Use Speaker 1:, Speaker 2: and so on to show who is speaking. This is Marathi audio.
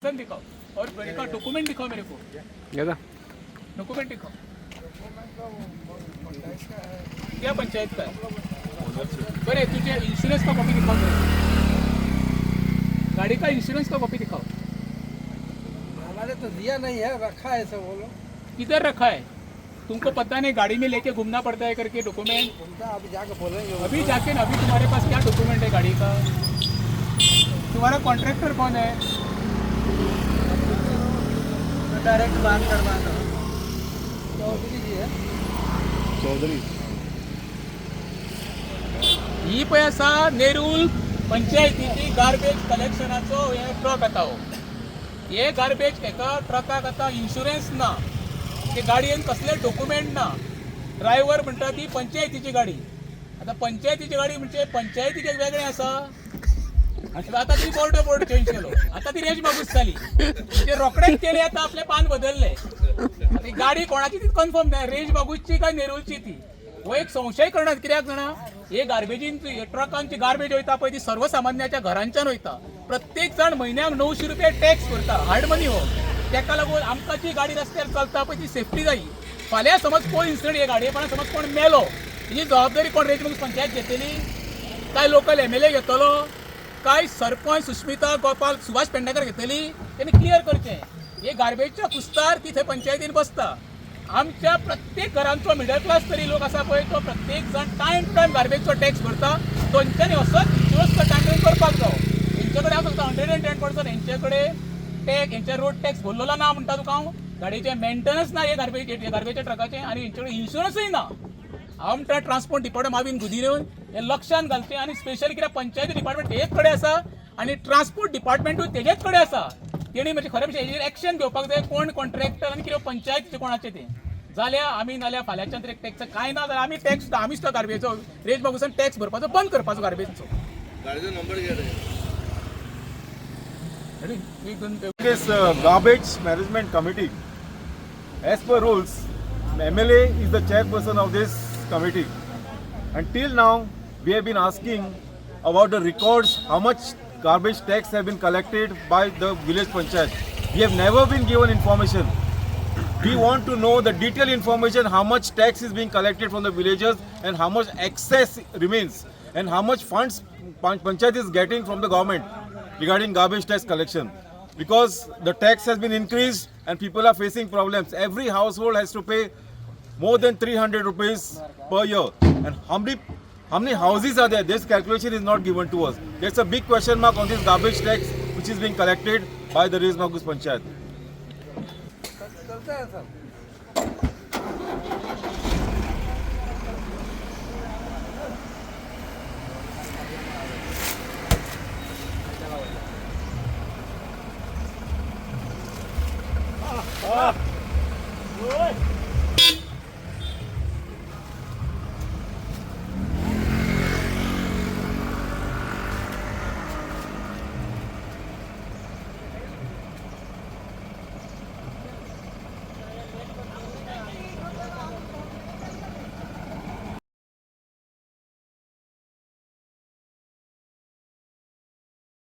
Speaker 1: सन दिखाओ और डॉक्यूमेंट दिखाओ मेरे को, डॉक्यूमेंट दिखाओ। क्या पंचायत का है? बरे तुझे इंश्योरेंस का कॉपी दिखाओ मेरे को। गाड़ी का इंश्योरेंस का कॉपी दिखाओ।
Speaker 2: हमारे तो दिया नहीं है, रखा है सब वो लोग।
Speaker 1: किधर रखा है? तुमको पता नहीं गाड़ी में लेके घूमना पड़ता है करके डॉक्यूमेंट?
Speaker 2: अभी जाके बोलेंगे।
Speaker 1: अभी जाके ना, अभी तुम्हारे पास क्या डॉक्यूमेंट है गाड़ी का? तुम्हारा कॉन्ट्रैक्टर कौन है?
Speaker 2: डायरेक्ट बात करवाना चौधरी जी है।
Speaker 3: चौधरी
Speaker 1: ही पळय आसा नेरूल पंचायतीची गार्बेज कलेक्शनाचो हे ट्रक येता हो. हे गार्बेज एका ट्रकाक आतां इन्शुरन्स ना, ते गाडयेन कसले डॉक्युमेंट ना. ड्रायव्हर म्हणटा ती पंचायतीची गाडी. आता पंचायतीची गाडी म्हणजे पंचायतीक एक वेगळें आसा. आता ती बोर्ड चेंज केलो, आता ती रेज मागूच जाली. ते रोकडेच केले, आता आपले पान बदलले. आता ही गाडी कोणाची ती कन्फर्म नाही, रेंज बागूची काय नेरूलची ती. हो एक संशय करण्यात कित्याक जाणा, हे गार्बेजीन ट्रकांची गार्बेज वयता पळय ती सर्वसामान्याच्या घरांच्यान वयता. प्रत्येक जण म्हयन्याक 900 रुपया टॅक्स भरता, हार्ड मनी हो. तेका लागून आमकां जी गाडी रस्त्यार चलता पळय ती सेफ्टी जायी. फाल्यां समज कोण इन्सिडंट हे गाडयेपणान समज कोण मेलो, ही जबाबदारी कोण रेंज मागूस पंचायत घेतली? काय लोकल MLA घेतलो? काय सरपंच सुष्मिता गोपाल सुभाष पेडणेकर घेतली? त्यांनी क्लियर करचें. हे गार्बेजच्या कुस्तार तिथे पंचायतीन बसता. आमच्या प्रत्येक घरांचो मिडल क्लास तरी लोक आसा पळय, तो प्रत्येक जण टायम टू टायम गार्बेजचो टॅक्स भरता. तांच्यांनी असोच इन्शुरन्स टायम टू टायम करपाक जाय. हेंचे कडेन हांव सांगता 110% हेंचे कडेन टॅक्स, हेंचे रोड टॅक्स भरलेलो ना म्हणटा तुका हांव. गाडयेचे मेंटेनन्स ना हे गार्बेजच्या ट्रकाचे, आनी हेंचे कडेन इन्शुरन्सय ना. हांव म्हणटा ट्रान्सपोर्ट डिपार्टमेंट मागीन गुदिऱ्योन हे लक्षान घालचें. आनी स्पेशली कित्याक पंचायती डिपार्टमेंट हेच कडेन आसा आनी ट्रान्सपोर्ट डिपार्टमेंटूय तेजेच कडेन आसा. तेणी म्हणजे खरें म्हणजे हेजेर एक्शन घेवपाक जाय. कोण कॉन्ट्रॅक्टर आनी कितें पंचायतीचे कोणाचें तें जाल्यार आमी नाल्यार फाल्यांच्यान तरी टॅक्स कांय ना जाल्यार आमी टॅक्स आमीच तो गार्बेजचो रेंज बागूसान टॅक्स भरपाचो बंद करपाचो गार्बेजचो.
Speaker 3: गाडीचा नंबर घे रे.
Speaker 4: This garbage management committee, as per rules, MLA is the chairperson of this committee. Until now, we have been asking about the records, how much garbage tax have been collected by the village panchayat. We have never been given information. We want to know the detailed information, how much tax is being collected from the villagers and how much excess remains and how much funds panchayat is getting from the government regarding garbage tax collection. Because the tax has been increased and people are facing problems. Every household has to pay more than 300 rupees per year. And how many houses are there? This calculation is not given to us. There's a big question mark on this garbage tax which is being collected by the Rez Magus Panchayat.
Speaker 2: चलता है सर।